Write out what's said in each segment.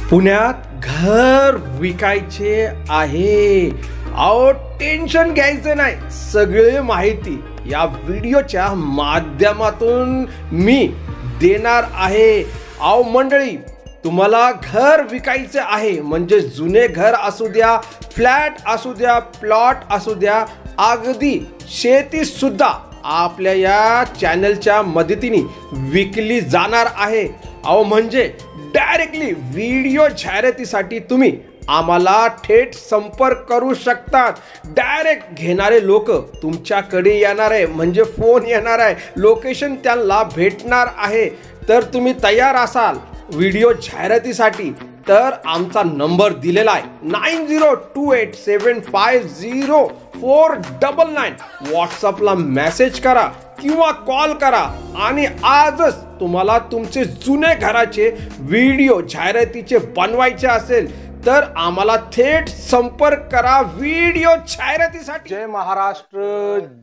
पुण्यात घर विकायचे आहे। अहो टेन्शन घ्यायचं नाही, सगळी माहिती या व्हिडिओच्या माध्यमातून मी देणार आहे। अहो मंडळी, तुम्हाला घर विकायचे आहे म्हणजे जुने घर असू द्या, फ्लॅट असू द्या, प्लॉट असू द्या, अगदी शेती सुद्धा आपल्या या चॅनलच्या मदतीने विकली जाणार आहे। अहो म्हणजे डायरेक्टली व्हिडिओ जाहिरातीसाठी तुम्ही आम्हाला थेट संपर्क करू शकतात। डायरेक्ट घेणारे लोक तुमच्याकडे येणार आहे, म्हणजे फोन येणार आहे, लोकेशन त्यांना भेटणार आहे। तर तुम्ही तयार असाल व्हिडिओ जाहिरातीसाठी तर आमचा नंबर दिलेला आहे 9028750499। व्हॉट्सअपला मेसेज करा किंवा कॉल करा आणि आजच तुम्हाला तुमचे जुने घराचे व्हिडिओ जाहिरातीचे बनवायचे असेल तर आम्हाला थेट संपर्क करा व्हिडिओ जाहिरातीसाठी। जय महाराष्ट्र,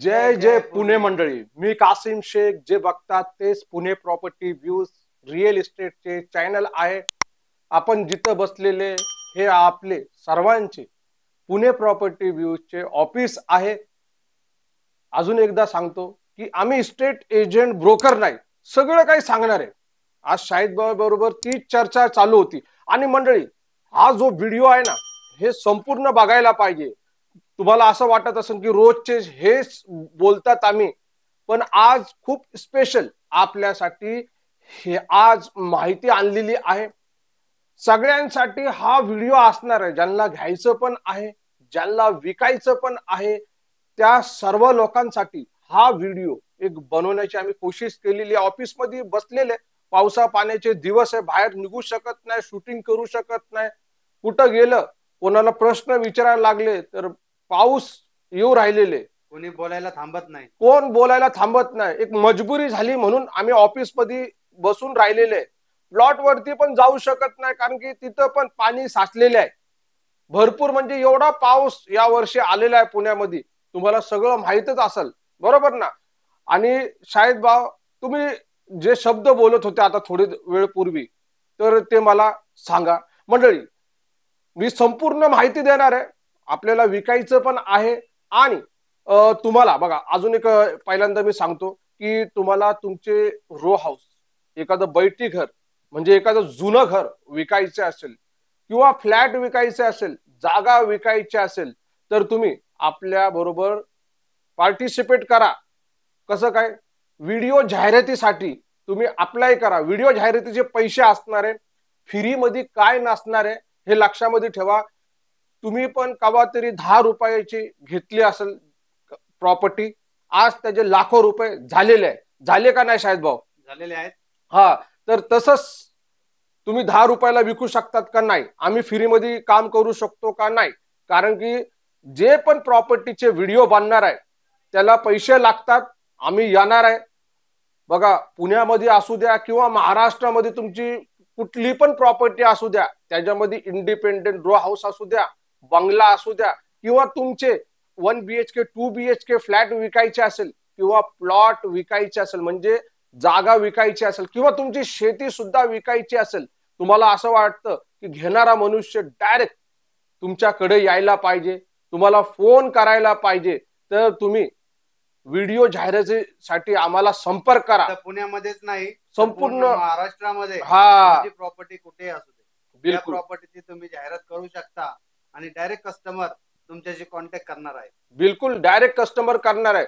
जय जय पुणे मंडळी। मी कासिम शेख, जे बघतात तेच पुणे प्रॉपर्टी व्ह्यूज रिअल इस्टेटचे चॅनल आहे। आपण जिथं बसलेले हे आपले सर्वांचे पुणे प्रॉपर्टी व्ह्यूजचे ऑफिस आहे। अजून एकदा सांगतो की आम्ही इस्टेट एजंट ब्रोकर नाही, सगळं काही सांगणार आहे। आज शाहिद भाऊ बरोबर ती चर्चा चालू होती। आणि मंडळी, हा जो व्हिडिओ आहे ना, हे संपूर्ण बघायला पाहिजे। तुम्हाला असं वाटत असेल की रोजचे हेच बोलतात आम्ही, पण आज खूप स्पेशल आपल्यासाठी हे आज माहिती आणलेली आहे। सगळ्यांसाठी हा व्हिडिओ असणार आहे, ज्यांना घ्यायचं पण आहे, ज्यांना विकायचं पण आहे, त्या सर्व लोकांसाठी हा व्हिडिओ एक बनवण्याची आम्ही कोशिश केलेली आहे। ऑफिस मध्ये बसलेले, पावसा पाण्याचे दिवस आहे, बाहेर निघू शकत नाही, शूटिंग करू शकत नाही। कुठं गेलं, कोणाला प्रश्न विचारायला लागले तर पाऊस येऊ राहिलेले, कोणी बोलायला थांबत नाही, कोण बोलायला थांबत नाही। एक मजबुरी झाली म्हणून आम्ही ऑफिस मध्ये बसून राहिलेले। प्लॉट वरती पण जाऊ शकत नाही कारण की तिथं पण पाणी साचलेले आहे भरपूर। म्हणजे एवढा पाऊस या वर्षी आलेला आहे पुण्यामध्ये, तुम्हाला सगळं माहितच असेल, बरोबर ना। आणि शाहिद भाऊ, तुम्ही जे शब्द बोलत होते आता थोडी वेळ पूर्वी, तर ते मला सांगा। मंडळी, मी संपूर्ण माहिती देणार आहे, आपल्याला विकायचं पण आहे। आणि तुम्हाला बघा, अजून एक पहिल्यांदा मी सांगतो की तुम्हाला तुमचे रो हाऊस, एखादं बैठी घर म्हणजे एखादं जुनं घर विकायचं असेल किंवा फ्लॅट विकायचे असेल, जागा विकायची असेल, तर तुम्ही आपल्या बरोबर पार्टिसिपेट करा। कसं काय? व्हिडिओ जाहिरातीसाठी तुम्ही अप्लाय करा। व्हिडिओ जाहिरातीचे पैसे असणार आहे, फ्री मध्ये काय नसणार आहे हे लक्षामध्ये ठेवा। तुम्ही पण कवा तरी 10 रुपयाची घेतली असेल प्रॉपर्टी, आज त्याचे लाखो रुपये झालेले आहे, झाले का नाही शाहिद भाऊ? झालेले आहेत। हा, तर तसंच तुम्ही 10 रुपयाला विकू शकतात का नाही? आम्ही फ्री मध्ये काम करू शकतो का नाही? कारण की जे पण प्रॉपर्टीचे व्हिडिओ बनणार आहे त्याला पैसे लागतात। आम्ही येणार आहे, बघा, पुण्यामध्ये असू द्या किंवा महाराष्ट्रामध्ये तुमची कुठली पण प्रॉपर्टी असू द्या, त्याच्यामध्ये इंडिपेंडेंट रो हाऊस असू द्या, बंगला असू द्या, किंवा तुमचे 1 BHK 2 BHK फ्लॅट विकायचे असेल किंवा प्लॉट विकायचे असेल, म्हणजे जागा विकायची असेल, किंवा तुमची शेती सुद्धा विकायची असेल, तुम्हाला असं वाटतं की घेणारा मनुष्य डायरेक्ट तुमच्याकडे यायला पाहिजे, तुम्हाला फोन करायला पाहिजे, तर तुम्ही व्हिडिओ जाहिरातीसाठी आम्हाला संपर्क करा। पुण्यामध्येच नाही, संपूर्ण महाराष्ट्रामध्ये प्रॉपर्टी कुठे असू दे, त्या प्रॉपर्टीची तुम्ही जाहिरात करू शकता आणि डायरेक्ट कस्टमर तुमच्याशी कॉन्टॅक्ट करणार आहे। बिलकुल डायरेक्ट कस्टमर करणार आहे।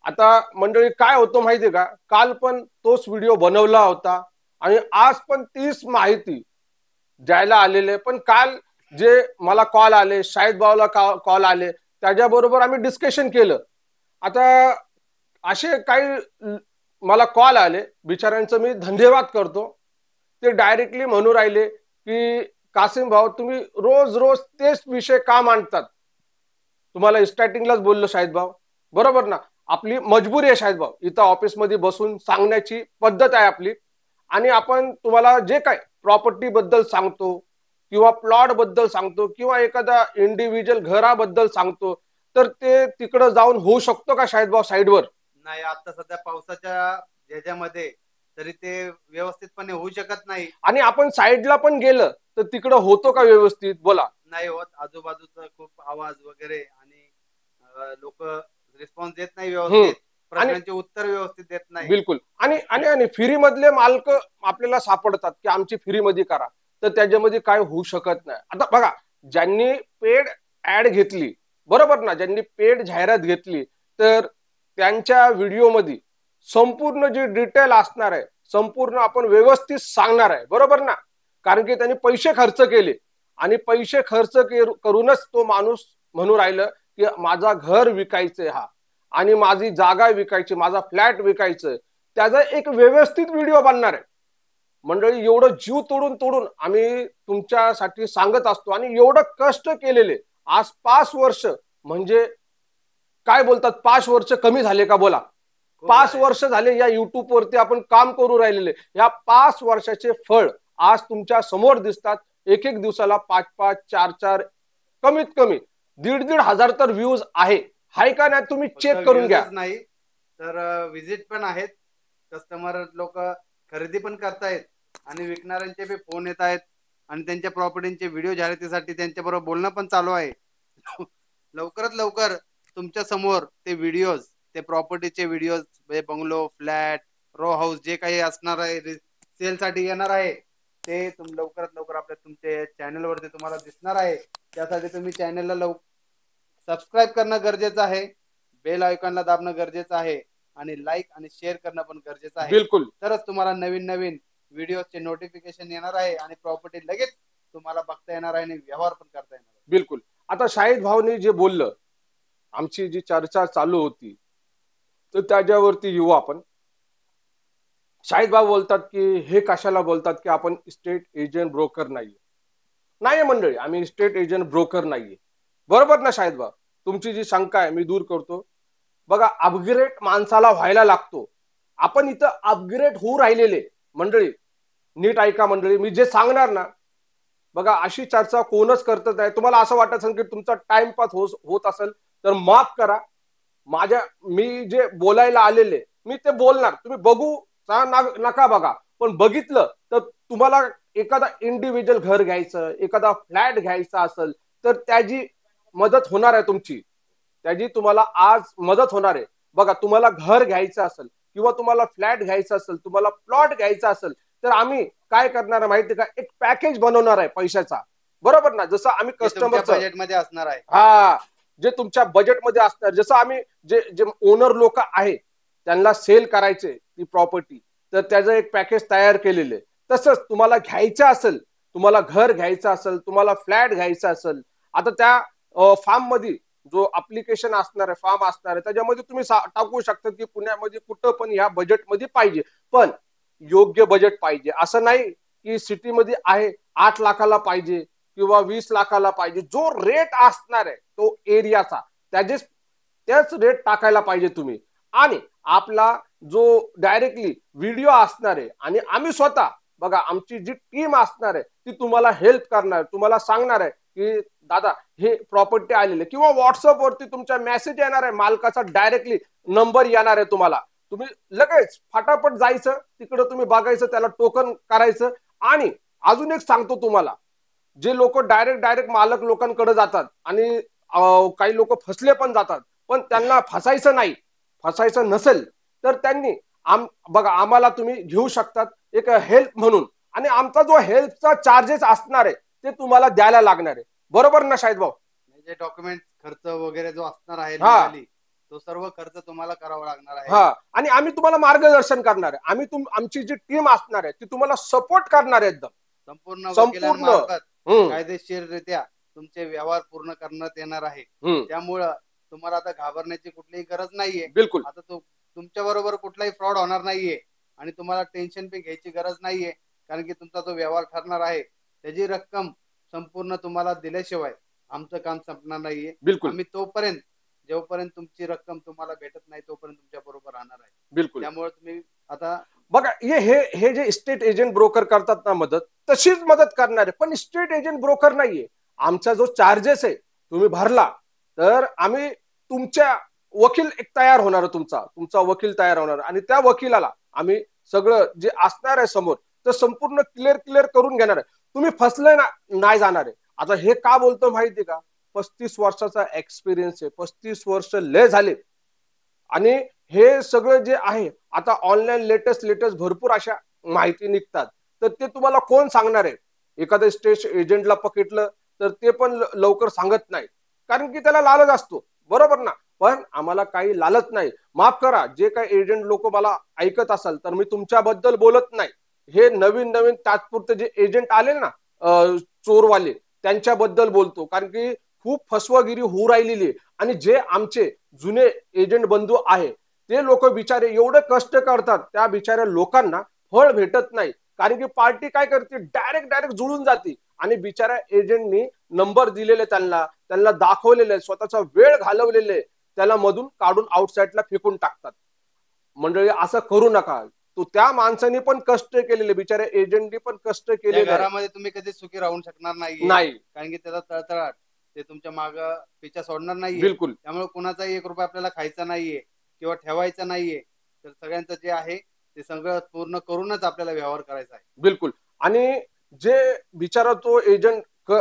आता मंडळी, काय होतं माहितीये का, काल पण तोच व्हिडिओ बनवला होता आणि आज पण तीच माहिती द्यायला आलेले। पण काल जे मला कॉल आले, शाहिद भाऊला कॉल आले, त्याच्याबरोबर आम्ही डिस्कशन केलं। आता असे काही मला कॉल आले, बिचाऱ्यांचं मी धन्यवाद करतो। ते डायरेक्टली म्हणू राहिले की कासिम भाऊ, तुम्ही रोज रोज तेच विषय का मांडतात? तुम्हाला स्टार्टिंगलाच बोललो शाहिद भाऊ, बरोबर ना, आपली मजबुरी आहे शाहिद भाऊ, इथं ऑफिस मध्ये बसून सांगण्याची पद्धत आहे आपली। आणि आपण तुम्हाला जे काय प्रॉपर्टी बद्दल सांगतो किंवा प्लॉट बद्दल सांगतो किंवा एखादा इंडिव्हिज्युअल घराबद्दल सांगतो, तर ते तिकडे जाऊन होऊ शकतो का शाहिद भाऊ साइडवर? नाही, आता सध्या पावसाच्या ह्याच्यामध्ये तरी ते व्यवस्थितपणे होऊ शकत नाही। आणि आपण साइडला पण गेलं तर तिकडं होतो का व्यवस्थित? बोला. नाही होत. आजूबाजूचा खूप आवाज वगैरे आणि लोक रिस्पॉन्स देत नाही व्यवस्थित, प्रश्नांचे उत्तर व्यवस्थित देत नाही. बिलकुल. आणि आणि आणि फ्री मधले मालक आपल्याला सापडतात की आमची फ्री मध्ये करा, तर त्याच्यामध्ये काय होऊ शकत नाही. आता बघा, ज्यांनी पेड ऍड घेतली, बरोबर ना, ज्यांनी पेड जाहिरात घेतली, तर त्यांच्या व्हिडिओमध्ये संपूर्ण जे डिटेल असणार आहे, संपूर्ण आपण व्यवस्थित सांगणार आहे, बरोबर ना. कारण की त्यांनी पैसे खर्च केले आणि पैसे खर्च करूनच तो माणूस म्हणून राहिलं की माझा घर विकायचंय हा, आणि माझी जागा विकायची, माझा फ्लॅट विकायचं, त्याचा एक व्यवस्थित व्हिडिओ बनणार आहे. मंडळी, एवढं जीव तोडून तोडून आम्ही तुमच्यासाठी सांगत असतो आणि एवढं कष्ट केलेले आज 5 वर्ष, म्हणजे काय बोलतात, 5 वर्ष कमी झाले का? बोला. 5 वर्ष झाले या युट्यूब वरती आपण काम करू राहिलेले. या 5 वर्षाचे फळ आज तुमच्या समोर दिसतात. एक एक दिवसाला 5-5, 4-4, कमीत कमी 1,500 हजार तर व्ह्यूज आहे. हाय का नाही? तुम्ही चेक करून घ्या. नाही तर विजिट पण आहेत, कस्टमर लोक खरेदी पण करतायत आणि विकणाऱ्यांचे बी फोन येत आहेत आणि त्यांच्या प्रॉपर्टीचे व्हिडिओ जाहिरातीसाठी त्यांच्या बरोबर बोलणं पण चालू आहे. लवकरात लवकर तुमच्या समोर ते व्हिडिओज, ते प्रॉपर्टीचे videos, bungalow, flat, row house जे काही असणार आहे, सेल साठी येणार आहे, ते लवकरात लवकर आपल्या तुमच्या चॅनल वरती तुम्हाला दिसणार आहे. त्यासाठी तुम्ही चॅनलला सबस्क्राईब करणं गरजेचं आहे, बेल आयकॉनला दाबणं गरजेचं आहे आणि लाईक आणि शेअर करणं पण गरजेचं आहे. बिलकुल. तरच तुम्हाला नवीन नवीन व्हिडिओचे नोटिफिकेशन येणार आहे आणि प्रॉपर्टी लगेच तुम्हाला बघता येणार आहे आणि व्यवहार पण करता येणार आहे. बिलकुल. आता शाहिद भाऊनी जे बोललं, आमची जी चर्चा चालू होती, तर त्याच्यावरती येऊ आपण. शाहिद भाऊ बोलतात की हे कशाला बोलतात की आपण इस्टेट एजंट ब्रोकर नाहीये मंडळी, आम्ही इस्टेट एजंट ब्रोकर नाहीये, बरोबर ना शाहिद भाऊ? तुमची जी शंका आहे मी दूर करतो. बघा, अपग्रेड माणसाला व्हायला लागतो. आपण इथं अपग्रेड होऊ राहिलेले मंडळी. नीट ऐका मंडळी, मी जे सांगणार ना, बघा, अशी चर्चा कोणच करत नाही. तुम्हाला असं वाटत असेल की तुमचा टाइमपास होत असेल तर माफ करा. मी जे बोलायला आलेले मी ते बोलणार. तुम्ही बघू नका बघा, पण बघितलं तर तुम्हाला एखादा इंडिव्हिज्युअल घर घ्यायचं, एखादा फ्लॅट घ्यायचा असेल तर त्याची मदत होणार आहे तुमची. त्याची तुम्हाला आज मदत होणार आहे. बघा, तुम्हाला घर घ्यायचं असेल किंवा तुम्हाला फ्लॅट घ्यायचा असेल, तुम्हाला प्लॉट घ्यायचा असेल, तर आम्ही काय करणार आहे माहिती का? एक पॅकेज बनवणार आहे पैशाचा, बरोबर ना. जसं आम्ही कस्टमरच्या बजेटमध्ये असणार आहे, हा, जे तुमच्या बजेटमध्ये असणार. जसं आम्ही जे ओनर लोक आहे त्यांना सेल करायचे ती प्रॉपर्टी, तर त्याचं एक पॅकेज तयार केलेले. तसंच तुम्हाला घ्यायचं असेल, तुम्हाला घर घ्यायचं असेल, तुम्हाला फ्लॅट घ्यायचा असेल, आता त्या फार्म मध्ये जो अप्लिकेशन असणार आहे, फॉर्म असणार आहे, त्याच्यामध्ये तुम्ही टाकू शकता की पुण्यामध्ये कुठं पण ह्या बजेटमध्ये पाहिजे, पण योग्य बजेट पाहिजे. असं नाही की सिटीमध्ये आहे 8 लाखाला पाहिजे किंवा 20 लाखाला पाहिजे. जो रेट असणार आहे तो एरियाचा, त्याच रेट टाकायला पाहिजे तुम्ही. आणि आपला जो डायरेक्टली व्हिडिओ असणार आहे आणि आम्ही स्वतः, बघा, आमची जी टीम असणार आहे ती तुम्हाला हेल्प करणार, तुम्हाला सांगणार आहे की दादा हे प्रॉपर्टी आलेले, किंवा व्हॉट्सअप वरती तुमचा मेसेज येणार आहे, मालकाचा डायरेक्टली नंबर येणार आहे तुम्हाला. तुम्ही लगेच फटाफट जायचं तिकडे, तुम्ही बघायचं, त्याला टोकन करायचं. आणि अजून एक सांगतो तुम्हाला, जे लोक डायरेक्ट मालक लोकांकडे जातात आणि काही लोक फसले पण जातात, पण त्यांना फसायचं नसेल तर त्यांनी बघा, आम्हाला तुम्ही घेऊ शकतात एक हेल्प म्हणून, आणि आमचा जो हेल्पचा चार्जेस असणार आहे ते तुम्हाला द्यायला लागणार आहे, बरोबर ना शाहिद भाऊ? जे डॉक्युमेंट खर्च वगैरे जो असणार आहे, तो सर्व खर्च तुम्हाला करावा लागणार आहे. हा, आणि आम्ही तुम्हाला मार्गदर्शन करणार आहे. आमची जी टीम असणार आहे ती तुम्हाला सपोर्ट करणार आहे, एकदम संपूर्ण कायदेशीररित्या तुमचे व्यवहार पूर्ण करण्यात येणार आहे. त्यामुळं तुम्हाला आता घाबरण्याची कुठलीही गरज नाहीये. बिलकुल. आता तुमच्या बरोबर कुठलाही फ्रॉड होणार नाहीये आणि तुम्हाला टेन्शन पण घ्यायची गरज नाहीये, कारण की तुमचा जो व्यवहार ठरणार आहे त्याची रक्कम संपूर्ण तुम्हाला दिल्याशिवाय आमचं काम संपणार नाहीये. बिलकुल. आम्ही जोपर्यंत तुमची रक्कम तुम्हाला भेटत नाही तोपर्यंत तुमच्या बरोबर राहणार आहे. बिलकुल. त्यामुळे तुम्ही आता बघा, हे जे इस्टेट एजंट ब्रोकर करतात ना मदत, तशीच मदत करणार आहे, पण इस्टेट एजंट ब्रोकर नाहीये. आमचा जो चार्जेस आहे तुम्ही भरला तर आम्ही तुमच्या वकील एक तयार होणार, तुमचा वकील तयार होणार, आणि त्या वकिलाला आम्ही सगळं जे असणार आहे समोर तर संपूर्ण क्लिअर करून घेणार आहे. तुम्ही फसले नाही जाणार आहे. आता हे का बोलतो माहितीये का, 35 वर्षाचा एक्सपिरियन्स आहे, 35 वर्ष लय झाले. आणि हे सगळं जे आहे आता ऑनलाईन लेटेस्ट भरपूर अशा माहिती निघतात, तर ते तुम्हाला कोण सांगणार आहे? एखाद्या स्टेट एजंटला पकडलं तर ते पण लवकर सांगत नाही, कारण की त्याला लालच असतो, बरोबर ना. पण आम्हाला काही लालच नाही. माफ करा, जे काही एजंट लोक मला ऐकत असाल तर मी तुमच्याबद्दल बोलत नाही. हे नवीन नवीन तात्पुरते जे एजंट आले ना, चोरवाले, त्यांच्याबद्दल बोलतो, कारण की खूप फसवागिरी होऊ राहिलेली आहे. आणि जे आमचे जुने एजंट बंधू आहे ते लोक बिचारे एवढे कष्ट करतात, त्या बिचाऱ्या लोकांना फळ भेटत नाही, कारण की पार्टी काय करते, डायरेक्ट जुळून जाते. आणि बिचाऱ्या एजंटनी नंबर दिलेले, त्यांना दाखवलेले, स्वतःचा वेळ घालवलेले, त्याला मधून काढून आउटसाइडला फेकून टाकतात. मंडळी, असं करू नका. तो त्या माणसाने पण कष्ट केलेले, बिचाऱ्या एजंटनी पण कष्ट केलेले. घरामध्ये तुम्ही कधी सुखी राहू शकणार नाही, कारण की त्याचा तळतळाट ते तुमच्या माग पिछा सोडणार नाहीये. बिलकुल. त्यामुळे कुणाचाही 1 रुपया आपल्याला खायचा नाहीये किंवा ठेवायचा नाहीये. तर सगळ्यांचं जे आहे ते सगळं पूर्ण करूनच आपल्याला व्यवहार करायचा आहे. बिलकुल. आणि जे बिचारा तो एजंट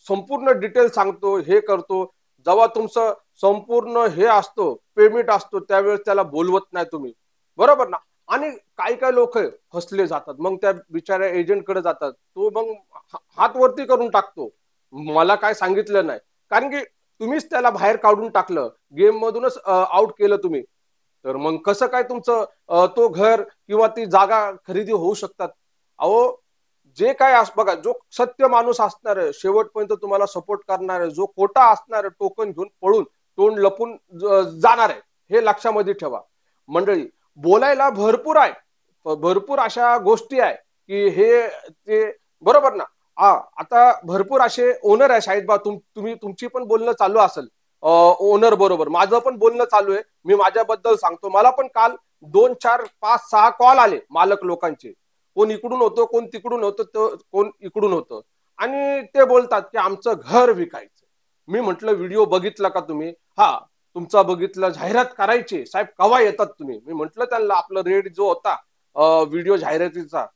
संपूर्ण डिटेल सांगतो, हे करतो, जेव्हा तुमचं संपूर्ण हे असतो, पेमेंट असतो, त्यावेळेस त्याला बोलवत नाही तुम्ही, बरोबर ना. आणि काही लोक फसले जातात, मग त्या बिचाऱ्या एजंट कडे जातात, तो मग हात वरती करून टाकतो, मला काय सांगितलं नाही, कारण की तुम्हीच त्याला बाहेर काढून टाकलं, गेम मधूनच आउट केलं तुम्ही. तर मग कसं काय तुमचं तो घर किंवा ती जागा खरेदी होऊ शकतात? अहो, जे काय बघा, जो सत्य माणूस असणार आहे, शेवटपर्यंत तुम्हाला सपोर्ट करणार आहे, जो खोटा असणार आहे, टोकन घेऊन पळून तोंड लपून जाणार आहे, हे लक्षामध्ये ठेवा. मंडळी, बोलायला भरपूर आहे, भरपूर अशा गोष्टी आहे की हे ते, बरोबर ना. आता भरपूर असे ओनर आहे, शाहिद बा, तुमची पण बोलणं चालू असेल ओनर बरोबर, माझं पण बोलणं चालू आहे. मी माझ्याबद्दल सांगतो, मला पण काल 2, 4, 5, 6 कॉल आले मालक लोकांचे, कोण इकडून होतं, कोण तिकडून होतं, कोण इकडून होतं, आणि ते बोलतात की आमचं घर विकायचं. मी म्हटलं, व्हिडिओ बघितला का तुम्ही? हा, तुमचा बघितलं. जाहिरात करायची साहेब, केव्हा येतात तुम्ही? मी म्हटलं त्यांना, आपला रेट जो होता व्हिडिओ जाहिरातीचा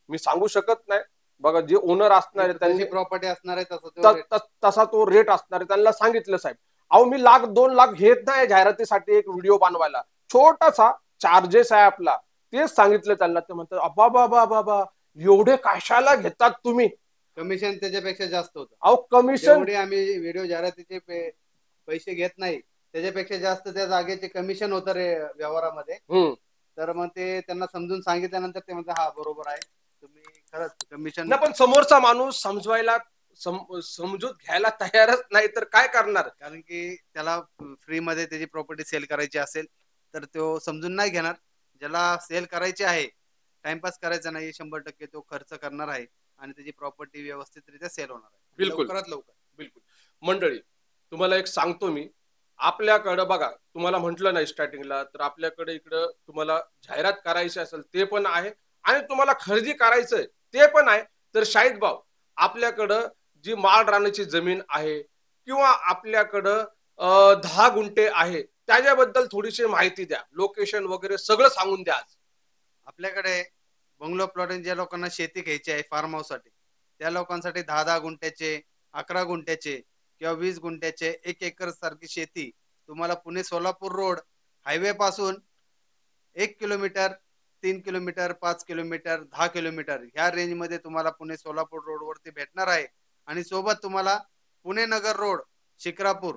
मी सांगू शकत नाही, बघा जे ओनर असणार आहे त्यांची प्रॉपर्टी असणार आहे तसा तो रेट असणार आहे. त्यांना सांगितलं, साहेब अहो मी 1,00,000-2,00,000 घेत नाही जाहिरातीसाठी एक व्हिडिओ बनवायला, छोटासा चार्जेस आहे आपला, तेच सांगितलं त्यांना. ते म्हणतात, अबा बाबा एवढे कशाला घेतात तुम्ही? कमिशन त्याच्यापेक्षा जास्त होतं. अहो कमिशन, आम्ही व्हिडिओ जाहिरातीचे पैसे घेत नाही, त्याच्यापेक्षा जास्त त्या जागेचे कमिशन होतं रे व्यवहारामध्ये. तर मग ते त्यांना समजून सांगितल्यानंतर ते म्हणतात, हा बरोबर आहे, तुम्ही खरंच कमिशन. पण समोरचा माणूस समजवायला समजूत घ्यायला तयारच नाही, तर काय करणार? कारण की त्याला फ्री मध्ये त्याची प्रॉपर्टी सेल करायची असेल तर तो समजून नाही घेणार. ज्याला सेल करायची आहे, टाइमपास करायचा नाही, 100% तो खर्च करणार आहे आणि त्याची प्रॉपर्टी व्यवस्थितरित्या सेल होणार आहे लवकरात लवकर. बिलकुल. मंडळी, तुम्हाला एक सांगतो मी, आपल्याकडे बघा, तुम्हाला म्हटलं नाही स्टार्टिंगला, तर आपल्याकडे इकडं तुम्हाला जाहिरात करायची असेल ते पण आहे, आणि तुम्हाला खरेदी करायचंय ते पण आहे. तर शाहिद भाऊ, आपल्याकडं जी माळ रानाची जमीन आहे किंवा आपल्याकडं 10 गुंठे आहे, त्याच्याबद्दल थोडीशी माहिती द्या, लोकेशन वगैरे सगळं सांगून द्या. आपल्याकडे बंगलो प्लॉट, ज्या लोकांना शेती घ्यायची आहे फार्म हाऊस साठी, त्या लोकांसाठी 10-10 गुंठ्याचे, 11 गुंठ्याचे किंवा 20 गुंठ्याचे, 1 एकर सारखी शेती तुम्हाला पुणे सोलापूर रोड हायवे पासून 1 किलोमीटर, 3 किलोमीटर, 5 किलोमीटर, 10 किलोमीटर ह्या रेंज मध्ये तुम्हाला पुणे सोलापूर रोड वरती भेटणार आहे. आणि सोबत तुम्हाला पुणे नगर रोड शिक्रापूर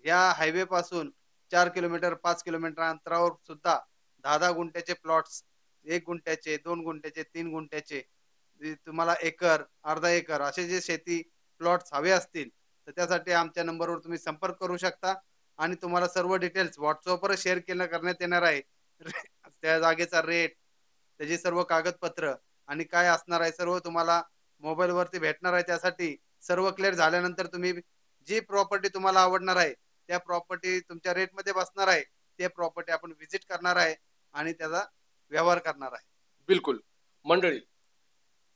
या हायवे पासून 4 किलोमीटर, 5 किलोमीटर अंतरावर सुद्धा 10-10 गुंठ्याचे प्लॉट्स, 1 गुंठ्याचे, 2 गुंठ्याचे, 3 गुंठ्याचे, तुम्हाला एकर, अर्धा एकर असे जे शेती प्लॉट्स हवे असतील तर त्यासाठी आमच्या नंबरवर तुम्ही संपर्क करू शकता. आणि तुम्हाला सर्व डिटेल्स व्हॉट्सअपवर शेअर करण्यात येणार आहे. त्या जागेचा रेट, त्याची सर्व कागदपत्र आणि काय असणार आहे सर्व तुम्हाला मोबाईल वरती भेटणार आहे. त्यासाठी सर्व क्लिअर झाल्यानंतर तुम्ही जी प्रॉपर्टी तुम्हाला आवडणार आहे त्या प्रॉपर्टी तुमच्या रेट मध्ये बसणार आहे, ते प्रॉपर्टी आपण व्हिजिट करणार आहे आणि त्याचा व्यवहार करणार आहे. बिलकुल. मंडळी,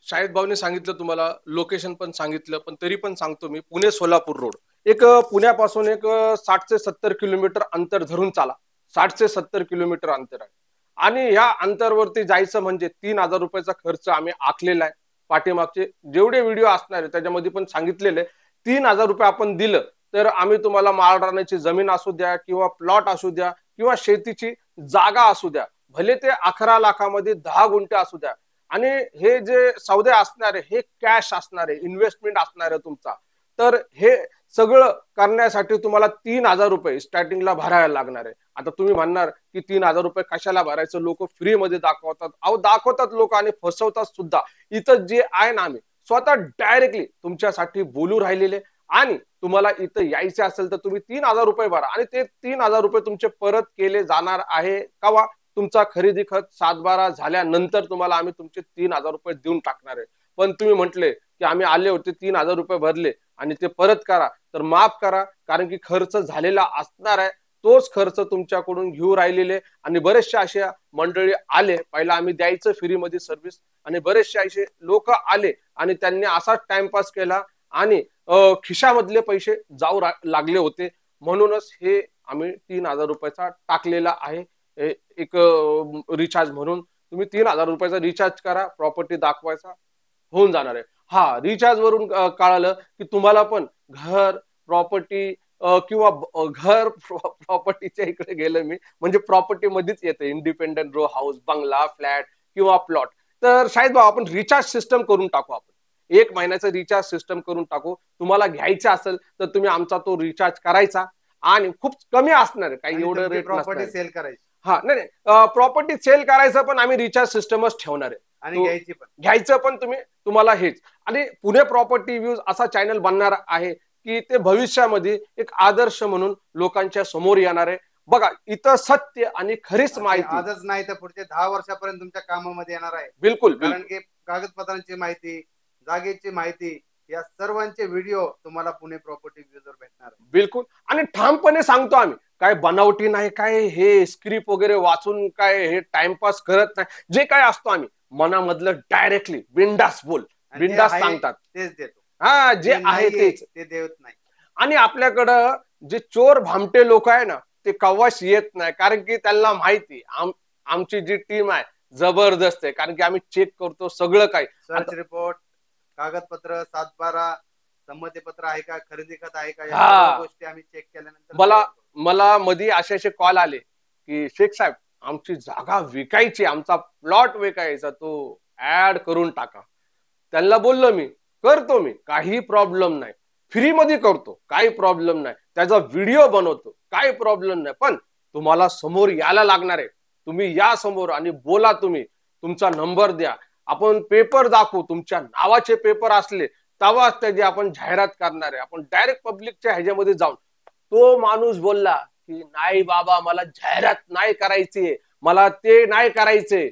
शाहिद भाऊने सांगितलं, तुम्हाला लोकेशन पण सांगितलं, पण तरी पण सांगतो मी, पुणे सोलापूर रोड, एक पुण्यापासून एक 60 ते 70 किलोमीटर अंतर धरून चाला, 60 ते 70 किलोमीटर अंतर आहे. आणि या अंतरवरती जायचं म्हणजे 3,000 रुपयाचा खर्च आम्ही आखलेला आहे. पाठीमागचे जेवढे व्हिडिओ असणार आहे त्याच्यामध्ये पण सांगितलेले 3,000 रुपये आपण दिलं तर आम्ही तुम्हाला माळ रानाची जमीन असू द्या किंवा प्लॉट असू द्या किंवा शेतीची जागा असू द्या, भले ते 11 लाखामध्ये 10 गुंठे असू द्या, आणि हे जे सौदे असणार आहे हे कॅश असणार आहे, इन्व्हेस्टमेंट असणार आहे तुमचा, तर हे सगळं करण्यासाठी तुम्हाला 3,000 रुपये स्टार्टिंगला भरायला लागणार आहे. आता तुम्ही म्हणणार की 3,000 रुपये कशाला भरायचं, लोक फ्री मध्ये दाखवतात. अहो दाखवतात लोक आणि फसवतात सुद्धा. इथं जे आहे ना आम्ही स्वतः डायरेक्टली तुमच्यासाठी बोलू राहिलेले, आणि तुम्हाला इथं यायचे असेल तर तुम्ही 3,000 रुपये भरा आणि ते 3,000 रुपये तुमचे परत केले जाणार आहे का, तुमचा खरेदी खत 7-12 झाल्यानंतर तुम्हाला आम्ही तुमचे 3,000 रुपये देऊन टाकणार आहे. पण तुम्ही म्हटले की आम्ही आले होते 3,000 रुपये भरले आणि ते परत करा, तर माफ करा, कारण की खर्च झालेला असणार आहे, तोच खर्च तुमच्याकडून घेऊ राहिलेले. आणि बरेचसे असे मंडळी आले, पहिला आम्ही द्यायचं फ्रीमध्ये सर्व्हिस, आणि बरेचसे असे लोक आले आणि त्यांनी असाच टाइमपास केला आणि खिशामधले पैसे जाऊ लागले होते. म्हणूनच हे आम्ही 3,000 रुपयाचा टाकलेला आहे एक रिचार्ज म्हणून. तुम्ही 3,000 रुपयाचा रिचार्ज करा, प्रॉपर्टी दाखवायचा होऊन जाणार आहे. हा, रिचार्ज वरून कळालं की तुम्हाला पण घर प्रॉपर्टी किंवा घर प्रॉपर्टीच्या इकडे गेलं मी, म्हणजे प्रॉपर्टी मध्येच येतं, इंडिपेंडंट रो हाऊस, बंगला, फ्लॅट किंवा प्लॉट. तर शायद भाऊ आपण रिचार्ज सिस्टम करून टाकू, आपण 1 महिन्याचं रिचार्ज सिस्टम करून टाकू. तुम्हाला घ्यायचं असेल तर तुम्ही आमचा तो रिचार्ज करायचा, आणि खूप कमी असणार आहे, काही एवढं रेट प्रॉपर्टी सेल करायची. हा नाही, प्रॉपर्टी सेल करायचं पण आम्ही रिचार्ज सिस्टमच ठेवणार आहे, आणि घ्यायचं पण तुम्हाला हेच. आणि पुणे प्रॉपर्टी व्ह्यूज असा चॅनल बनणार आहे की ते भविष्यामध्ये एक आदर्श म्हणून लोकांच्या समोर येणार आहे. बघा, इथं सत्य आणि खरीच माहिती आजच नाही तर पुढच्या 10 वर्षापर्यंत तुमच्या कामामध्ये येणार आहे. बिलकुल, कारण की कागदपत्रांची माहिती, जागेची माहिती, या सर्वांचे व्हिडिओ तुम्हाला पुणे प्रॉपर्टी व्ह्यूजवर भेटणार आहे. बिलकुल, आणि ठामपणे सांगतो आम्ही, काय बनावटी नाही, काय हे स्क्रिप्ट वगैरे वाचून काय हे टाइमपास करत नाही. जे काय असतो आम्ही मनामधलं डायरेक्टली बिंदास बोल, बिंदास सांगतात, तेच देतो. हा, जे आहे तेच, ते देत नाही. आणि आपल्याकडं जे चोर भामटे लोक आहे ना ते कवाच येत नाही, कारण की त्यांना माहिती आमची जी टीम आहे जबरदस्त आहे, कारण की आम्ही चेक करतो सगळं काही. सर्च रिपोर्ट, कागदपत्र, 7-12 संमतीपत्र आहे का, खरेदी खत आहे का, या गोष्टी आम्ही चेक केल्यानंतर. मला मध्ये असे कॉल आले की शेख साहेब आमची जागा विकायची, आमचा प्लॉट विकायचा, तो ऍड करून टाका. त्यांना बोललो मी करतो, मी काही प्रॉब्लेम नाही, फ्री मध्ये करतो, काही प्रॉब्लेम नाही, त्याचा व्हिडिओ बनवतो, काही प्रॉब्लेम नाही, पण तुम्हाला समोर यायला लागणार आहे. तुम्ही या समोर आणि बोला, तुम्ही तुमचा नंबर द्या, आपण पेपर दाखवू, तुमच्या नावाचे पेपर असले तेव्हाच त्याची आपण जाहिरात करणार आहे. आपण डायरेक्ट पब्लिकच्या ह्याच्यामध्ये जाऊन. तो माणूस बोलला की नाही बाबा, मला जाहिरात नाही करायची, मला ते नाही करायचे.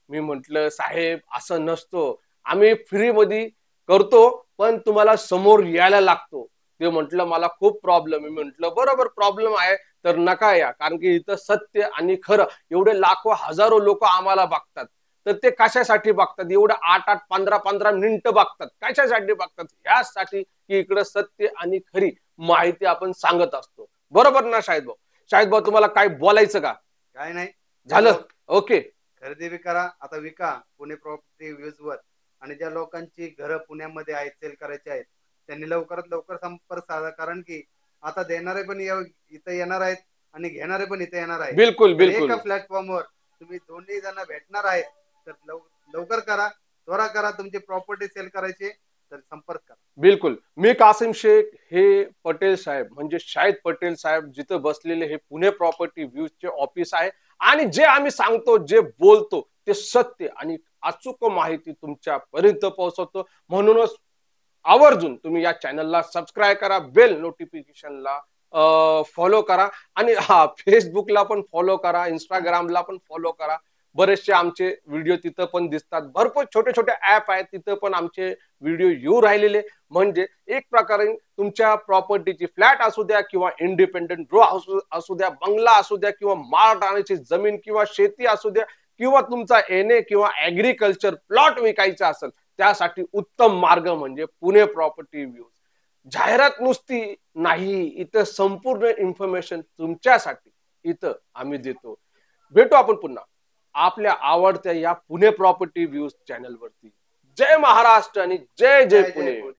मी म्हंटल साहेब असं नसतो, आम्ही फ्री मध्ये करतो, पण तुम्हाला समोर यायला लागतो. ते म्हटलं मला खूप प्रॉब्लेम. मी म्हंटल बरोबर प्रॉब्लेम आहे तर नका या, कारण की इथं सत्य आणि खरं, एवढे लाखो हजारो लोक आम्हाला बघतात, तर ते कशासाठी बघतात, एवढं 8-8, 15-15 मिनिटं बघतात, कशासाठी बघतात, ह्यासाठी की इकडं सत्य आणि खरी माहिती आपण सांगत असतो. बरोबर ना शाहिद भाऊ? शाहिद भाऊ तुम्हाला काय बोलायचं का? काय नाही, झालं, ओके. खरेदी बी करा, आता विका पुणे प्रॉपर्टी व्ह्यूज वर. आणि ज्या लोकांची घरं पुण्यामध्ये आहेत, सेल करायची आहेत, त्यांनी लवकरात लवकर संपर्क साधा, कारण की आता देणारे पण इथं येणार आहेत आणि घेणारे पण इथे येणार आहेत. बिलकुल बिलकुल, एका प्लॅटफॉर्मवर तुम्ही दोन्ही जण भेटणार आहेत, तर लवकर करा, त्वरा करा. तुमची प्रॉपर्टी सेल करायची तर संपर्क करा. बिलकुल. मी कासिम शेख, हे पटेल साहेब म्हणजे शाहिद पटेल साहेब जिथं बसलेले हे पुणे प्रॉपर्टी व्ह्यूजचे ऑफिस आहे, आणि जे आम्ही सांगतो, जे बोलतो ते सत्य आणि अचूक माहिती तुमच्या पर्यंत पोहोचवतो. म्हणूनच आवर्जून तुम्ही या चॅनलला सबस्क्राईब करा, बेल नोटिफिकेशनला फॉलो करा, आणि हा फेसबुकला पण फॉलो करा, इंस्टाग्रामला पण फॉलो करा. बरेचसे आमचे व्हिडिओ तिथं पण दिसतात, भरपूर छोटे छोटे ऍप आहेत, तिथं पण आमचे व्हिडिओ येऊ राहिलेले. म्हणजे एक प्रकारे तुमच्या प्रॉपर्टीची फ्लॅट असू द्या किंवा इंडिपेंडंट रो असू द्या, बंगला असू द्या किंवा माळ रानाची जमीन किंवा शेती असू द्या, किंवा तुमचा एनए किंवा ऍग्रिकल्चर प्लॉट विकायचा असेल, त्यासाठी उत्तम मार्ग म्हणजे पुणे प्रॉपर्टी व्ह्यूज. जाहिरात नुसती नाही, इथं संपूर्ण इन्फॉर्मेशन तुमच्यासाठी इथं आम्ही देतो. भेटू आपण पुन्हा आपल्या आवडत्या या पुणे प्रॉपर्टी व्ह्यूज चॅनल वरती. जय महाराष्ट्र आणि जय जय जय पुणे. पुणे.